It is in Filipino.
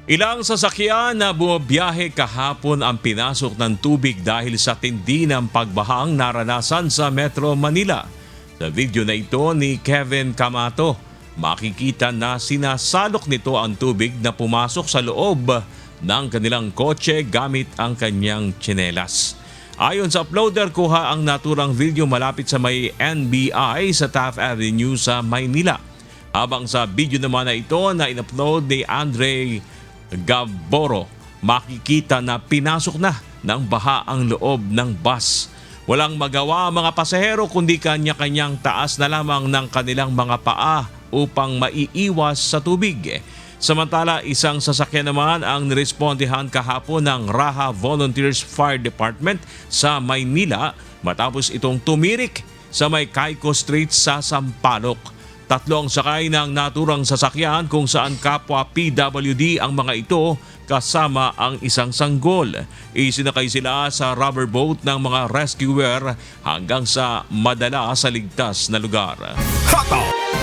Ilang sasakyan na bumabiyahe kahapon ang pinasok ng tubig dahil sa tindi ng pagbahang naranasan sa Metro Manila. Sa video na ito ni Kevin Camato, makikita na sinasalok nito ang tubig na pumasok sa loob ng kanilang kotse gamit ang kanyang tsinelas. Ayon sa uploader, kuha ang naturang video malapit sa may NBI sa Taft Avenue sa Maynila. Habang sa video naman na ito na in-upload ni Andre Gaboro, makikita na pinasok na ng baha ang loob ng bus. Walang magawa ang mga pasahero kundi kanya-kanyang taas na lamang ng kanilang mga paa upang maiiwas sa tubig. Samantala, isang sasakyan naman ang nirespondihan kahapon ng Raha Volunteers Fire Department sa Maynila matapos itong tumirik sa may Cayco Street sa Sampaloc. 3 ang sakay ng naturang sasakyan kung saan kapwa PWD ang mga ito kasama ang isang sanggol. Isinakay sila sa rubber boat ng mga rescuer hanggang sa madala sa ligtas na lugar. Hot dog!